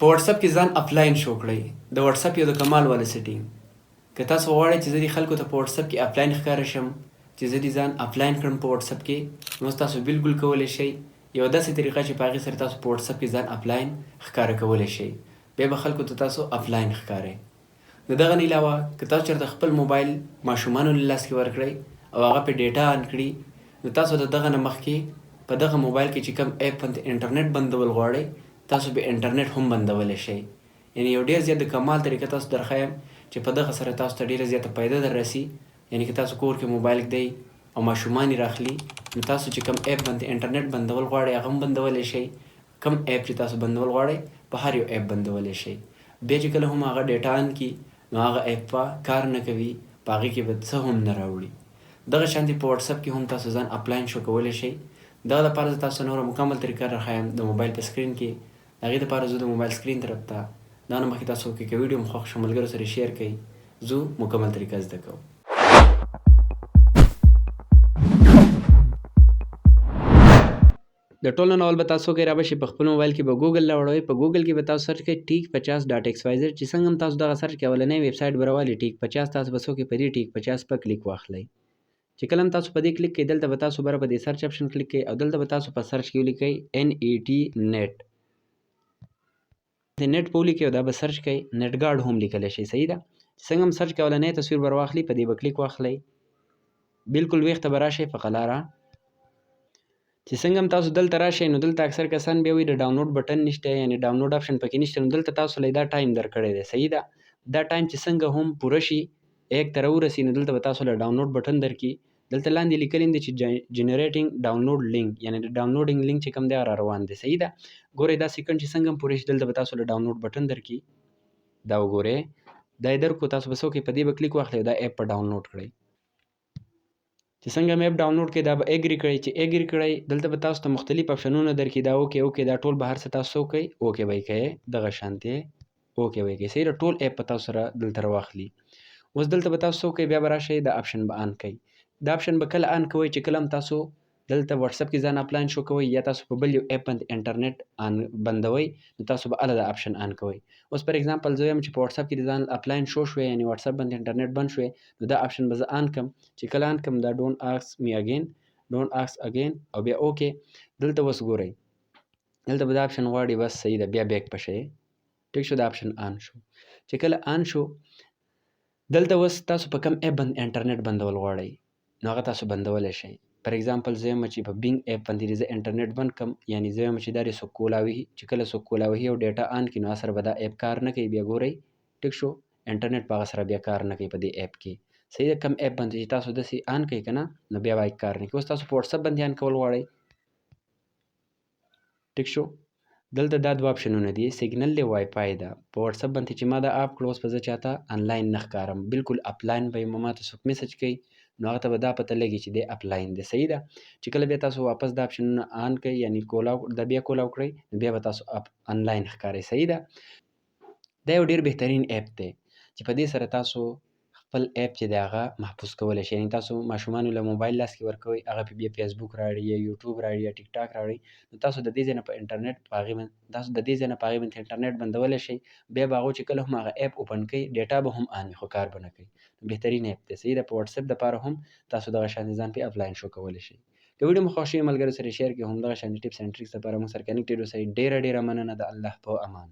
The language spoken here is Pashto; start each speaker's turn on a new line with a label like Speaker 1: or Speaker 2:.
Speaker 1: په واتساپ کې ځان افلاین شو کړئ. د واتساپ یو د کمال والا سیټینګ. که تاسو غواړئ چې زه دې خلکو ته په واتساپ کې افلاین ښکاره شم، چې زه دې ځان افلاین کړم په واتساپ کې، نو تاسو بالکل کولی شئ یو داسې طریقه چې په هغې سره تاسو په واتساپ کې ځان افلاین ښکاره کولی شئ. بیا به خلکو ته تاسو افلاین ښکارئ. د دغه نه علاوه که تاسو چېرته خپل موبایل ماشومانو له لاس کې ورکړئ او هغه پې ډیټا آن کړي، نو تاسو د دغه نه مخکې په دغه موبایل کې چې کوم ایپ باندې انټرنیټ بندول غواړئ، تاسو به انټرنیټ هم بندولی شئ. یعنې یو ډېر زیات د کمال طریقه تاسو درښیم چې په دغه سره تاسو ته ډېره زیاته فایده در رسي. یعنې که تاسو کور کې موبایل ږدئ او ماشومان یې راخلي، نو تاسو چې کوم ایپ باندې انټرنیټ بندول غواړئ هغه هم بندولی شئ. کوم ایپ چې تاسو بندول غواړئ په هر یو ایپ بندولی شئ. بیا چې کله هم هغه ډیټا آن کړي، نو هغه ایپ به کار نه کوي، په هغې کې به څه هم نه راوړي. دغه شانتې په واتساپ کې هم تاسو ځان اپلاین شو کولی شئ. دغه دپاره زه تاسو نوره مکمل طریقه راښیم د موبایل په سکرین کې. د هغې دپاره ځو د موبایل سکرین طرف ته. دا نه مخکې تاسو که ویډیو مو خوښ شو ملګرو سره شیر کړئ. ځو مکمل طریقه زده کوو. د ټول نه اول به تاسو کې رابشي په خپل موبایل کې به ګوګل راوړئ. په ګوګل کې به تاسو سرچ کړئ tik50.xyz. چې څنګه هم تاسو دغه سرچ کې اولنی ویب سایټ به راولي tik50، تاسو به څوکې په دې tik50 په کلیک واخلئ. چې کله هم تاسو په دې کلیک کړئ، دلته به تاسو بره په دې سرچ اپشن کلیک کړئ او دلته به تاسو په سرچ کې ولیکئ NET نیټ. د نیټ په ولیکئ او دا به سرچ کړئ. نیټ ګارډ هم لیکلی شئ. صحیح ده. څنګه هم سرچ کې اولنی تصویر به راواخلي، په دې به کلیک واخلئ. بالکل ویښ ته به راشئ په قلاره. چې څنګه هم تاسو دلته راشئ، نو دلته اکثر کسان بیا وایي د ډاونلوډ بټن نشته، یعنې ډاونلوډ آپشن پکې نشته. نو دلته تاسو له دا ټایم درکړی دی. صحیح ده. دا ټایم چې څنګه هم پوره شي، 1 ته راورسي، نو دلته به تاسو له ډاونلوډ بټن درکړي. دلته لاندې لیکلی دی چې جنریټینګ ډاونلوډ لینک، یعنې د ډاونلوډینګ لینک چې کوم دی هغه را روان دی. صحیح ده. ګورئ دا سیکنډ چې څنګه هم پوره شي، دلته به تاسو له ډاونلوډ بټن درکړي. دا وګورئ، دا یې درکړو. تاسو به څوکې په دې به کلیک واخلئ او دا ایپ په ډاونلوډ کړئ. چې څنګه مې اپ ډاونلوډ کړئ، دا به اګري کړئ. چې اګري کړئ، دلته به تاسو ته مختلف اپشنونه درکړي. دا اوکې اوکې، دا ټول به هر څه تاسو وکئ، اوکې به یې کوئ. دغه شانتې اوکې به یې کوئ. صحیح ده. ټول ایپ به تاسو سره دلته راواخلي. اوس دلته به تاسو څه وکئ، بیا به راشئ دا آپشن به آن کئ. دا آپشن به کله آن کوئ چې کله هم تاسو دلته واتساپ کې ځان اپلاین شو کوئ، یا تاسو په بل یو ایپ باندې انټرنیټ بندوئ، نو تاسو به هله دا آپشن آن کوئ. اوس پر اگزامپل زه وایم چې په واتساپ کې د ځان اپلاین شو شوې، یعنې واتساپ باندې انټرنیټ بند شوې، نو دا آپشن به زه آن کړم. چې کله آن کړم، دا ډونټ آسک می اګین، ډونټ آسک اګین او بیا اوکې. دلته اوس ګورئ، دلته به دا آپشن غواړي. بس صحیح ده. بیا بیک پشئ. ټیک شو. دا آپشن آن شو. چې کله آن شو، دلته اوس تاسو په کوم ایپ باندې انټرنیټ بندول غواړئ، نو هغه تاسو بندولی شئ. پر اگزامپل زه یم چې په بینګ ایپ باندې زه انټرنیټ بند کړم، یعنې زه یم چې دا دې څوک کولاوي، چې کله څوک کولاوهي او ډیټا آن کړي، نو هغه سره به دا ایپ کار نه کوي. بیا ګورئ، ټیک شو. انټرنیټ په هغه سره بیا کار نه کوي په دې ایپ کې. صحیح ده. کوم ایپ باندې چې تاسو داسې آن کړئ که نه، نو بیا به کار نه کوي. اوس تاسو په واتساپ باندې آن کول غواړئ، ټیک شو. دلته دا دوه آپشنونه دي، سیګنل دی، وای فای ده. په واتساپ باندې چې ما دا اپ کړو، اوس به زه چاته آنلاین نه ښکارم، بالکل اپلاین به یم. ما ته څوک میسج کوي، نو هغه ته به دا پته لګي چې دی اپلاین دی. صحیح ده. چې کله بیا تاسو واپس دا آپشنونه آن کړئ، یعنې دا بیا کولاو کړئ، نو بیا به تاسو آنلاین ښکارئ. صحیح ده. دا یو ډېر بهترین ایپ دی چې په دې سره تاسو خپل ایپ چې دی هغه محفوظ کولی شئ. یعنې تاسو ماشومانو له موبایل لاس کې ورکوئ، هغه پې بیا فیسبوک راوړي، یا یوټیوب راوړي، یا ټیک ټاک راوړي، نو تاسو د دې ځای نه په انټرنیټ په هغې باندې تاسو د دې ځای نه په هغې باندې انټرنیټ بندولی شئ. بیا به هغوی چې کله هم هغه ایپ اوپن کوي، ډیټا به هم آن وي، خو کار به نه کوي. بهترین ایپ دی. صحیح ده. په واتساپ دپاره هم تاسو دغه شانې ځان پې اپلاین شو کولی شئ. که ویډیو مو خوښ شوي ملګرو سره شیر کړئ. همدغه شانې ټپس اینډ ټریکس لپاره موږ سره کنیکټډ اوسئ. ډېره ډېره مننه. د الله په امان.